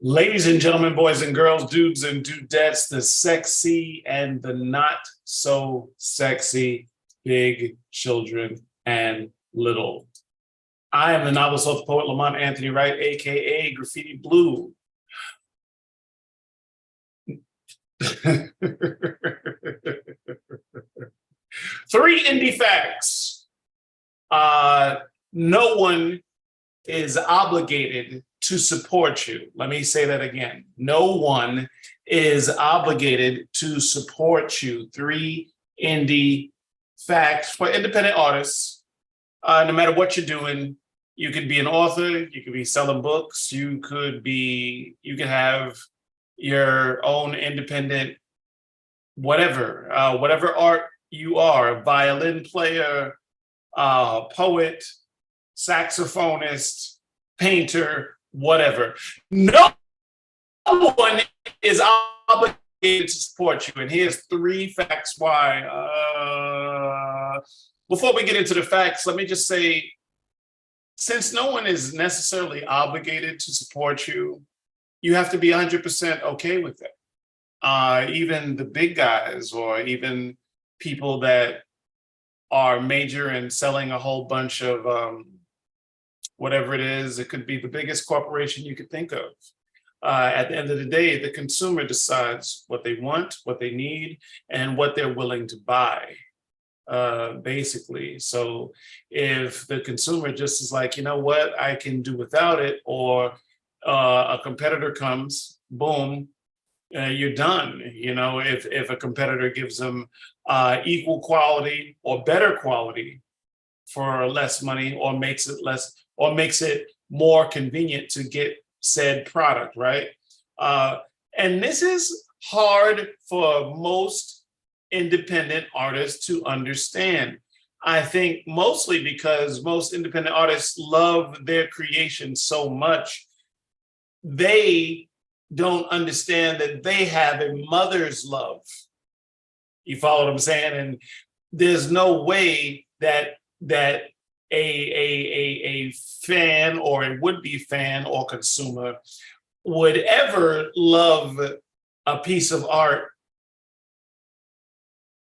Ladies and gentlemen, boys and girls, dudes and dudettes, the sexy and the not so sexy, big children and little. I am the novelist, author, poet Lamont Anthony Wright, aka Graffiti Blue. Three indie facts. No one is obligated to support you. Let me say that again. No one is obligated to support you. Three indie facts for independent artists. No matter what you're doing, you could be an author, you could be selling books, you could have your own independent whatever, whatever art you are, a violin player, poet, saxophonist, painter, whatever. No one is obligated to support you. And here's three facts why. Before we get into the facts, let me just say, since no one is necessarily obligated to support you, you have to be 100% okay with it. Even the big guys or even people that are major and selling a whole bunch of whatever it is, it could be the biggest corporation you could think of. At the end of the day, the consumer decides what they want, what they need, and what they're willing to buy, basically. So if the consumer just is like, you know what, I can do without it, or a competitor comes, boom, you're done. You know, if a competitor gives them equal quality or better quality for less money, or makes it more convenient to get said product, right? And this is hard for most independent artists to understand. I think mostly because most independent artists love their creation so much, they don't understand that they have a mother's love. You follow what I'm saying? And there's no way that a fan or a would-be fan or consumer would ever love a piece of art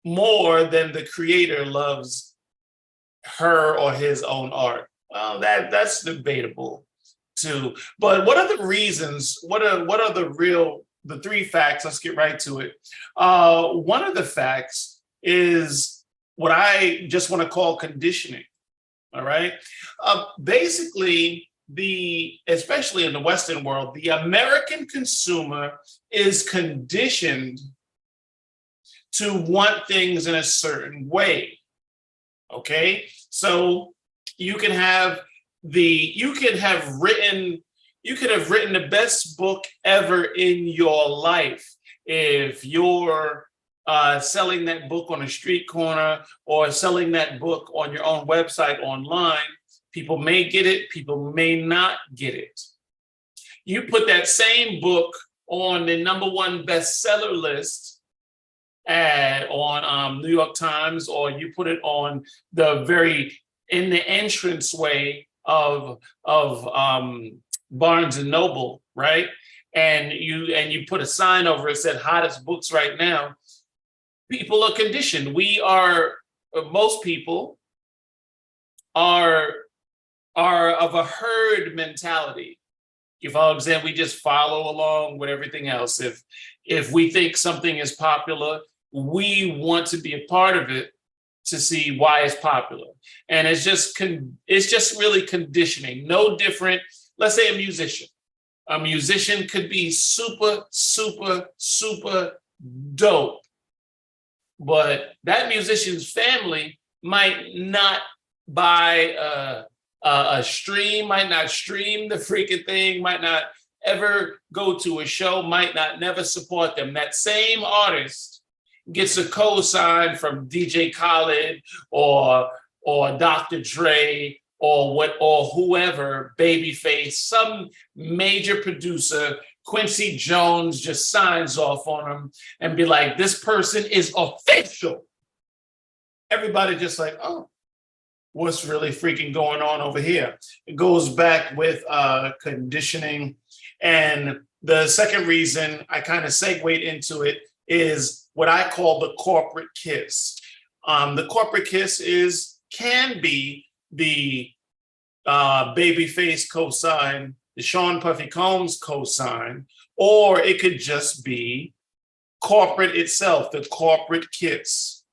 more than the creator loves her or his own art. Well, that's debatable too. But what are the reasons? What are the three facts? Let's get right to it. One of the facts is what I just want to call conditioning. All right. Basically, especially in the Western world, the American consumer is conditioned to want things in a certain way. Okay. So you could have written the best book ever in your life. If you're selling that book on a street corner or selling that book on your own website online, people may get it, people may not get it. You put that same book on the #1 bestseller list on New York Times, or you put it on in the entranceway of Barnes and Noble, right? And you put a sign over it that said hottest books right now. People are conditioned. Most people are of a herd mentality. You follow what I'm saying? We just follow along with everything else. If we think something is popular, we want to be a part of it to see why it's popular. And it's just really conditioning. No different. Let's say a musician. A musician could be super, super, super dope, but that musician's family might not buy a stream, might not stream the freaking thing, might not ever go to a show, might not never support them. That same artist gets a co-sign from DJ Khaled or Dr. Dre or whoever, Babyface, some major producer. Quincy Jones just signs off on him and be like, this person is official. Everybody just like, oh, what's really freaking going on over here? It goes back with conditioning. And The second reason I kind of segued into it is what I call the corporate kiss. The corporate kiss can be the babyface cosign, the Sean Puffy Combs cosign, or it could just be corporate itself, the corporate kiss.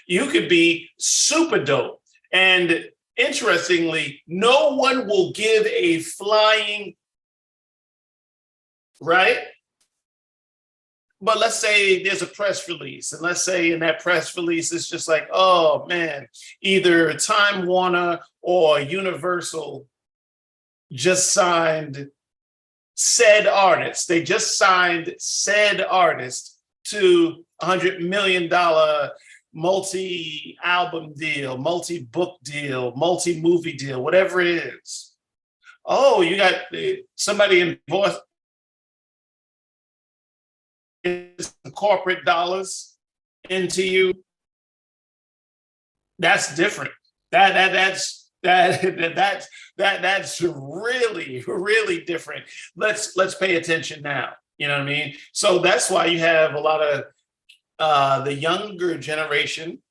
You could be super dope. And interestingly, no one will give a flying, right? But let's say there's a press release, and let's say in that press release, it's just like, oh man, either Time Warner or Universal just signed said artist. They just signed said artist to $100 million multi-album deal, multi-book deal, multi-movie deal, whatever it is. Oh, you got somebody involved corporate dollars into you. That's different. That's really, really different. Let's pay attention now. You know what I mean? So that's why you have a lot of the younger generation.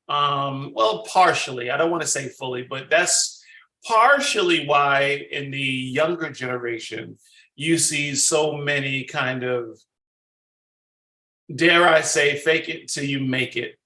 Well, partially. I don't want to say fully, but that's partially why in the younger generation you see so many kind of, dare I say, fake it till you make it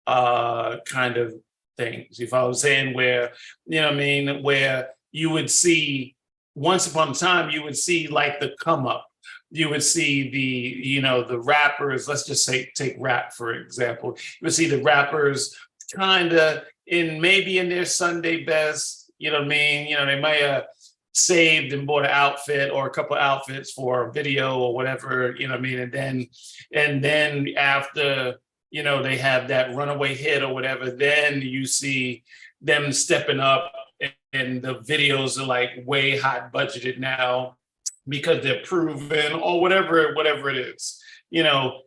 kind of things. If I was saying where, you know what I mean, where you would see, once upon a time, you would see like the come up. You would see the rappers, let's just say, take rap, for example. You would see the rappers kind of maybe in their Sunday best, you know what I mean? You know, they might have saved and bought an outfit or a couple of outfits for a video or whatever, you know what I mean? And then after, you know, they have that runaway hit or whatever, then you see them stepping up and the videos are like way hot budgeted now because they're proven or whatever it is. You know,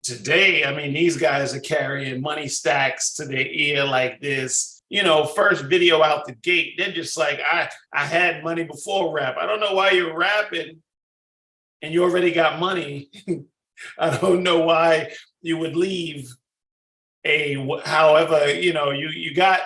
today, I mean, these guys are carrying money stacks to their ear like this. You know, first video out the gate, they're just like, I had money before rap. I don't know why you're rapping and you already got money. I don't know why you would leave however, you know, you got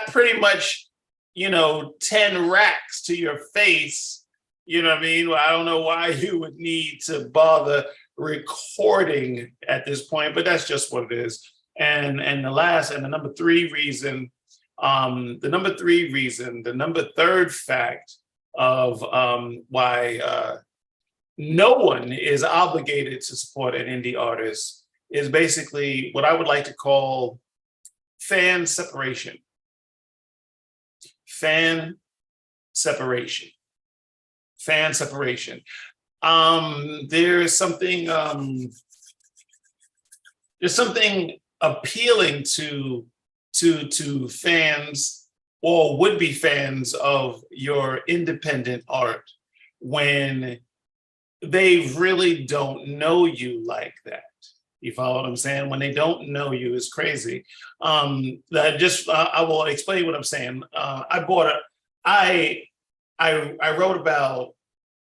pretty much, you know, 10 racks to your face. You know what I mean? Well, I don't know why you would need to bother recording at this point, but that's just what it is. And the number three reason, the number third fact of why no one is obligated to support an indie artist is basically what I would like to call fan separation. Fan separation. Fan separation. There's something appealing to fans or would-be fans of your independent art when they really don't know you like that. You follow what I'm saying? When they don't know you, is crazy. I will explain what I'm saying. I wrote about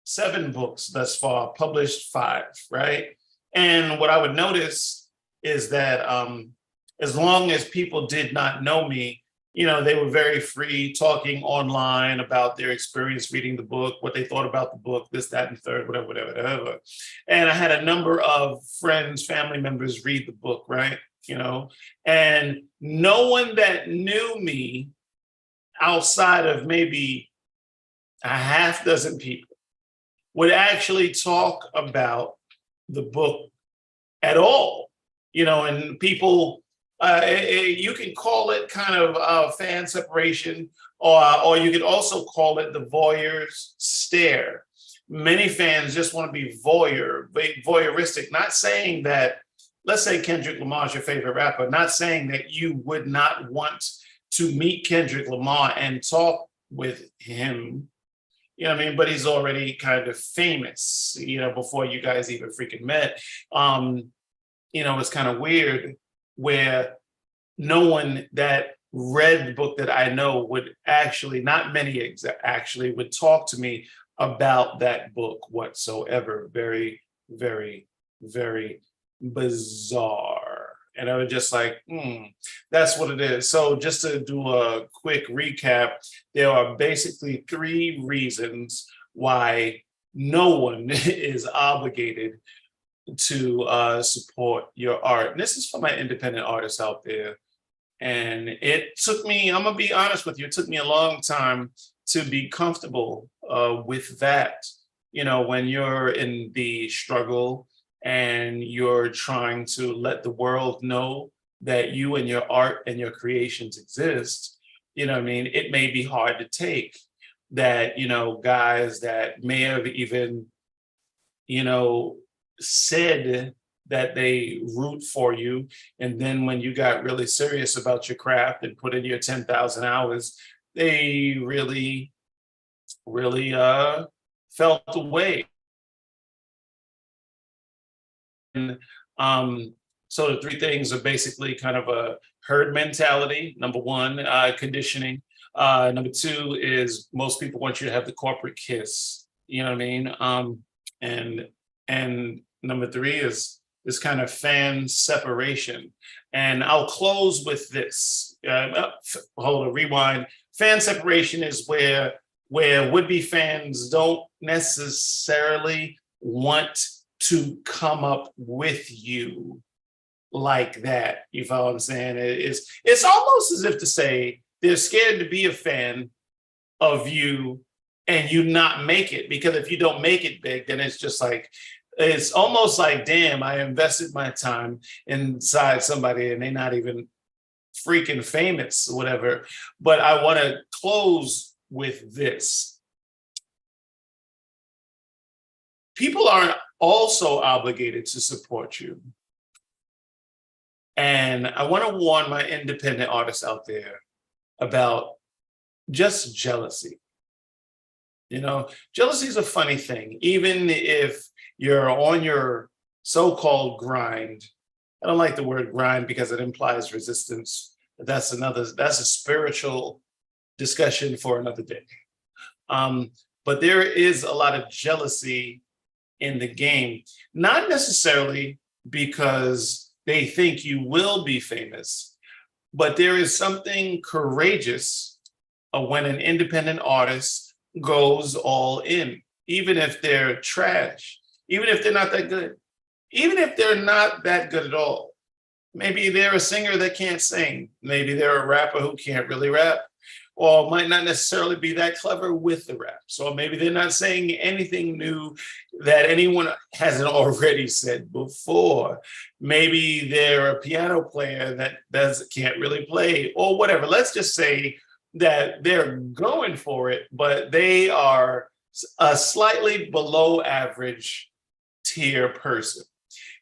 7 books thus far, published 5, right? And what I would notice is that as long as people did not know me, you know, they were very free talking online about their experience reading the book, what they thought about the book, this, that, and third, whatever. And I had a number of friends, family members read the book, right? You know, and no one that knew me outside of maybe a half dozen people would actually talk about the book at all, you know, and people, you can call it kind of fan separation, or you could also call it the voyeur's stare. Many fans just want to be voyeuristic, not saying that, let's say Kendrick Lamar is your favorite rapper, not saying that you would not want to meet Kendrick Lamar and talk with him, you know what I mean? But he's already kind of famous, you know, before you guys even freaking met. You know, it's kind of weird where no one that read the book that I know would actually, not many actually, would talk to me about that book whatsoever. Very, very, very bizarre. And I was just like, that's what it is. So just to do a quick recap, there are basically 3 reasons why no one is obligated to support your art. And this is for my independent artists out there. And it took me, I'm gonna be honest with you, it took me a long time to be comfortable with that. You know, when you're in the struggle and you're trying to let the world know that you and your art and your creations exist, you know what I mean? It may be hard to take that, you know, guys that may have even, you know, said that they root for you. And then when you got really serious about your craft and put in your 10,000 hours, they really, really felt away. And so the 3 things are basically kind of a herd mentality. Number 1, conditioning. Number 2 is most people want you to have the corporate kiss. You know what I mean? And number 3 is this kind of fan separation. And I'll close with this. Hold on, rewind. Fan separation is where would-be fans don't necessarily want to come up with you like that. You follow what I'm saying? It's almost as if to say they're scared to be a fan of you and you not make it, because if you don't make it big, then it's just like, it's almost like, damn, I invested my time inside somebody and they're not even freaking famous or whatever. But I want to close with this. People aren't also obligated to support you. And I want to warn my independent artists out there about just jealousy. You know, jealousy is a funny thing. Even if you're on your so-called grind, I don't like the word grind because it implies resistance. That's a spiritual discussion for another day. But there is a lot of jealousy in the game, not necessarily because they think you will be famous, but there is something courageous when an independent artist goes all in, even if they're trash, even if they're not that good, even if they're not that good at all. Maybe they're a singer that can't sing. Maybe they're a rapper who can't really rap, or might not necessarily be that clever with the rap. So maybe they're not saying anything new that anyone hasn't already said before. Maybe they're a piano player that can't really play, or whatever. Let's just say that they're going for it, but they are a slightly below average tier person.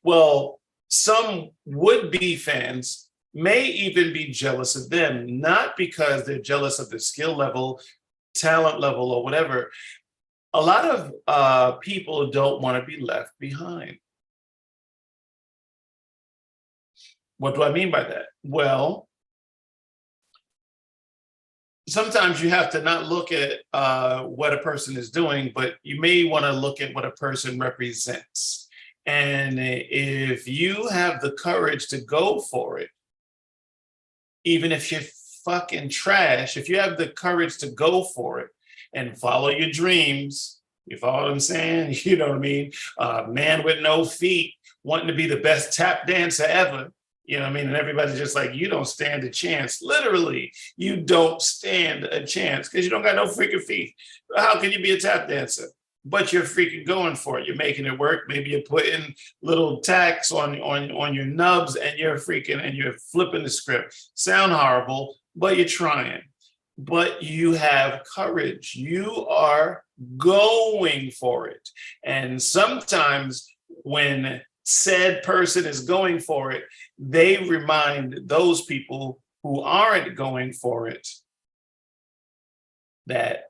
Well, some would-be fans may even be jealous of them, not because they're jealous of their skill level, talent level, or whatever. A lot of people don't want to be left behind. What do I mean by that? Well, sometimes you have to not look at what a person is doing, but you may want to look at what a person represents. And if you have the courage to go for it, even if you're fucking trash, if you have the courage to go for it and follow your dreams, you follow what I'm saying? You know what I mean? Man with no feet wanting to be the best tap dancer ever. You know what I mean? And everybody's just like, you don't stand a chance. Literally, you don't stand a chance because you don't got no freaking feet. How can you be a tap dancer? But you're freaking going for it. You're making it work. Maybe you're putting little tacks on your nubs and you're flipping the script. Sound horrible, but you're trying. But you have courage. You are going for it. And sometimes when said person is going for it, they remind those people who aren't going for it that